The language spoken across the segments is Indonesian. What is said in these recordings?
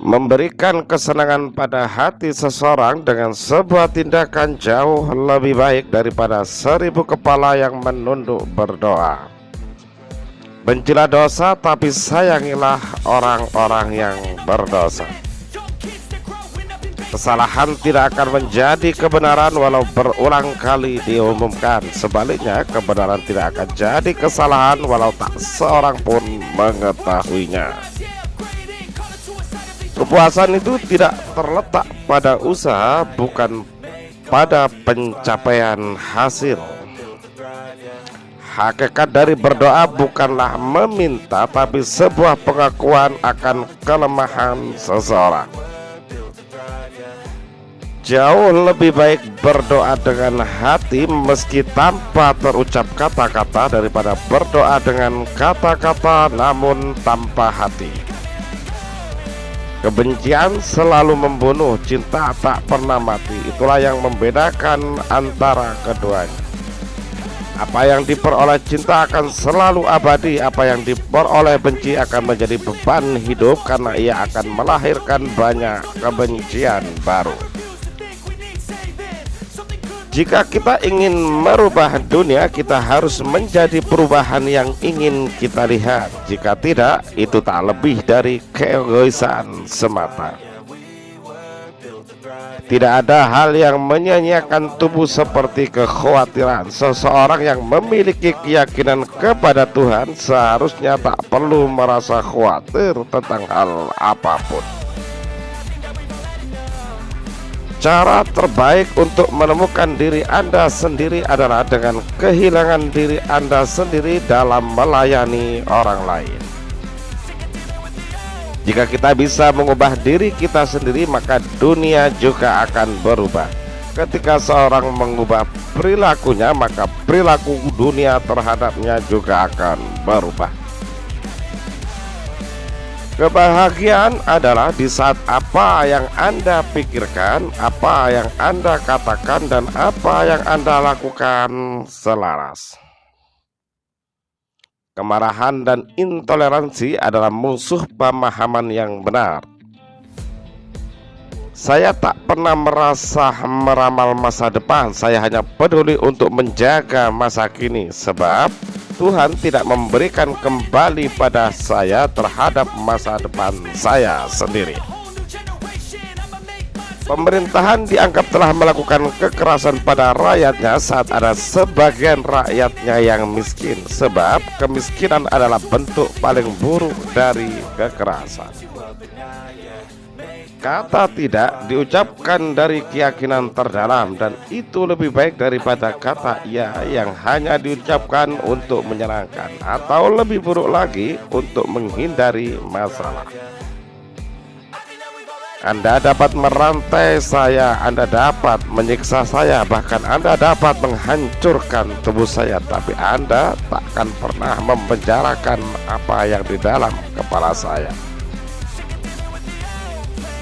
Memberikan kesenangan pada hati seseorang dengan sebuah tindakan jauh lebih baik daripada 1000 kepala yang menunduk berdoa. Bencilah dosa, tapi sayangilah orang-orang yang berdosa. Kesalahan tidak akan menjadi kebenaran walau berulang kali diumumkan. Sebaliknya, kebenaran tidak akan jadi kesalahan walau tak seorang pun mengetahuinya. Kepuasan itu tidak terletak pada usaha, bukan pada pencapaian hasil. Hakikat dari berdoa bukanlah meminta, tapi sebuah pengakuan akan kelemahan seseorang. Jauh lebih baik berdoa dengan hati meski tanpa terucap kata-kata daripada berdoa dengan kata-kata namun tanpa hati. Kebencian selalu membunuh, cinta tak pernah mati. Itulah yang membedakan antara keduanya. Apa yang diperoleh cinta akan selalu abadi. Apa yang diperoleh benci akan menjadi beban hidup, karena ia akan melahirkan banyak kebencian baru. Jika kita ingin merubah dunia, kita harus menjadi perubahan yang ingin kita lihat. Jika tidak, itu tak lebih dari keegoisan semata. Tidak ada hal yang menyanyiakan tubuh seperti kekhawatiran. Seseorang yang memiliki keyakinan kepada Tuhan seharusnya tak perlu merasa khawatir tentang hal apapun. Cara terbaik untuk menemukan diri Anda sendiri adalah dengan kehilangan diri Anda sendiri dalam melayani orang lain. Jika kita bisa mengubah diri kita sendiri, maka dunia juga akan berubah. Ketika seorang mengubah perilakunya, maka perilaku dunia terhadapnya juga akan berubah. Kebahagiaan adalah di saat apa yang Anda pikirkan, apa yang Anda katakan, dan apa yang Anda lakukan selaras. Kemarahan dan intoleransi adalah musuh pemahaman yang benar. Saya tak pernah merasa meramal masa depan. Saya hanya peduli untuk menjaga masa kini, sebab Tuhan tidak memberikan kembali pada saya terhadap masa depan saya sendiri. Pemerintahan dianggap telah melakukan kekerasan pada rakyatnya saat ada sebagian rakyatnya yang miskin, sebab kemiskinan adalah bentuk paling buruk dari kekerasan. Kata tidak diucapkan dari keyakinan terdalam, dan itu lebih baik daripada kata iya yang hanya diucapkan untuk menyenangkan, atau lebih buruk lagi, untuk menghindari masalah. Anda dapat merantai saya, Anda dapat menyiksa saya, bahkan Anda dapat menghancurkan tubuh saya, tapi Anda takkan pernah memenjarakan apa yang di dalam kepala saya.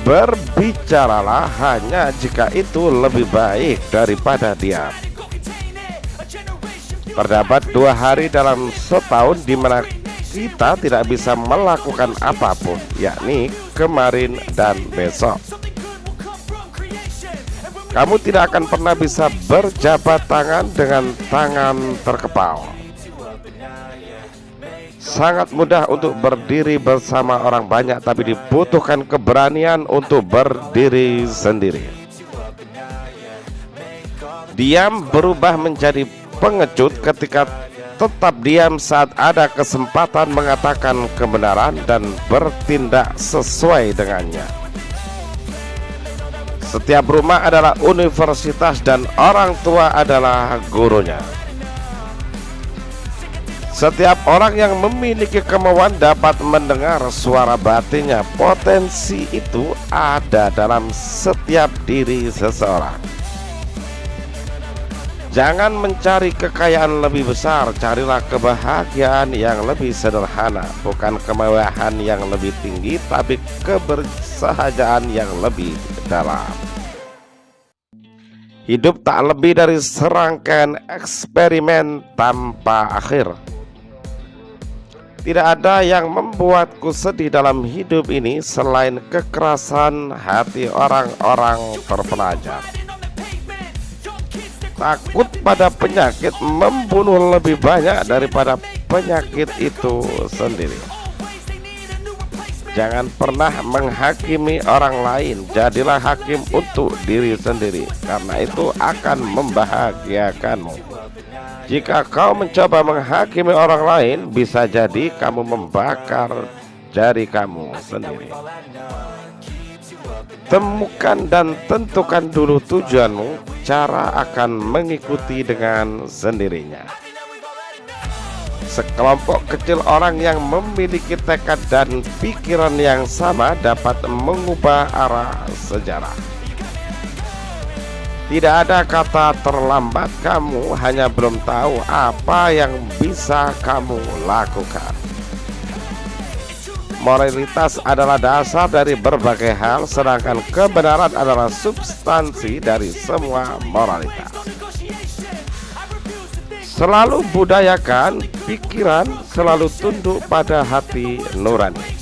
Berbicaralah hanya jika itu lebih baik daripada diam. Terdapat 2 hari dalam setahun di mana kita tidak bisa melakukan apapun, yakni kemarin dan besok. Kamu tidak akan pernah bisa berjabat tangan dengan tangan terkepal. Sangat mudah untuk berdiri bersama orang banyak, tapi dibutuhkan keberanian untuk berdiri sendiri. Diam berubah menjadi pengecut ketika tetap diam saat ada kesempatan mengatakan kebenaran dan bertindak sesuai dengannya. Setiap rumah adalah universitas dan orang tua adalah gurunya. Setiap orang yang memiliki kemauan dapat mendengar suara batinnya. Potensi itu ada dalam setiap diri seseorang. Jangan mencari kekayaan lebih besar, carilah kebahagiaan yang lebih sederhana. Bukan kemewahan yang lebih tinggi, tapi kebersahajaan yang lebih dalam. Hidup tak lebih dari serangkaian eksperimen tanpa akhir. Tidak ada yang membuatku sedih dalam hidup ini selain kekerasan hati orang-orang terpelajar. Takut pada penyakit membunuh lebih banyak daripada penyakit itu sendiri. Jangan pernah menghakimi orang lain, jadilah hakim untuk diri sendiri, karena itu akan membahagiakanmu. Jika kau mencoba menghakimi orang lain, bisa jadi kamu membakar jari kamu sendiri. Temukan dan tentukan dulu tujuanmu, cara akan mengikuti dengan sendirinya. Sekelompok kecil orang yang memiliki tekad dan pikiran yang sama dapat mengubah arah sejarah. Tidak ada kata terlambat, kamu hanya belum tahu apa yang bisa kamu lakukan. Moralitas adalah dasar dari berbagai hal, sedangkan kebenaran adalah substansi dari semua moralitas. Selalu budayakan pikiran, selalu tunduk pada hati nurani.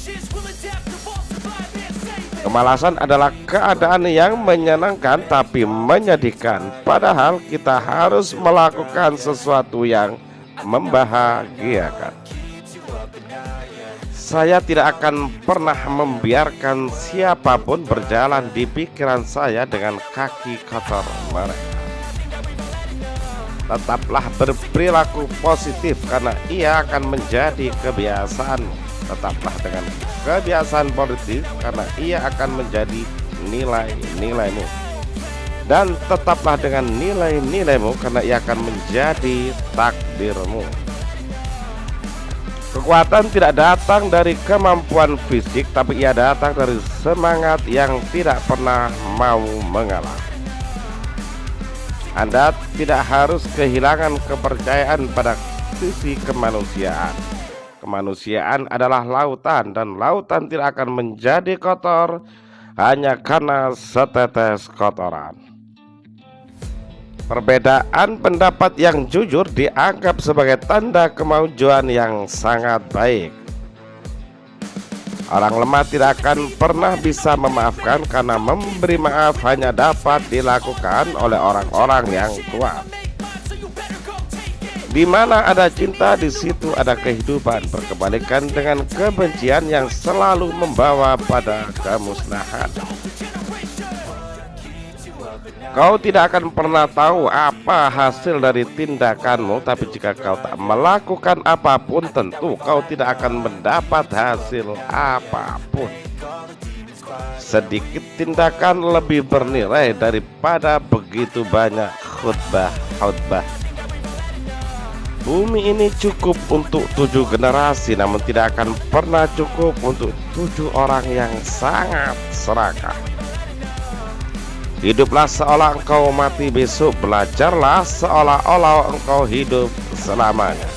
Kemalasan adalah keadaan yang menyenangkan tapi menyedihkan, padahal kita harus melakukan sesuatu yang membahagiakan. Saya tidak akan pernah membiarkan siapapun berjalan di pikiran saya dengan kaki kotor mereka. Tetaplah berperilaku positif karena ia akan menjadi kebiasaan. Tetaplah dengan kebiasaan positif karena ia akan menjadi nilai-nilaimu. Dan tetaplah dengan nilai-nilaimu karena ia akan menjadi takdirmu. Kekuatan tidak datang dari kemampuan fisik, tapi ia datang dari semangat yang tidak pernah mau mengalah. Anda tidak harus kehilangan kepercayaan pada sisi kemanusiaan. Kemanusiaan adalah lautan, dan lautan tidak akan menjadi kotor hanya karena setetes kotoran. Perbedaan pendapat yang jujur dianggap sebagai tanda kemajuan yang sangat baik. Orang lemah tidak akan pernah bisa memaafkan karena memberi maaf hanya dapat dilakukan oleh orang-orang yang kuat. Di mana ada cinta, di situ ada kehidupan. Berkebalikan dengan kebencian yang selalu membawa pada kemusnahan. Kau tidak akan pernah tahu apa hasil dari tindakanmu, tapi jika kau tak melakukan apapun, tentu kau tidak akan mendapat hasil apapun. Sedikit tindakan lebih bernilai daripada begitu banyak khutbah. Bumi ini cukup untuk 7 generasi, namun tidak akan pernah cukup untuk 7 orang yang sangat serakah. Hiduplah seolah engkau mati besok, belajarlah seolah-olah engkau hidup selamanya.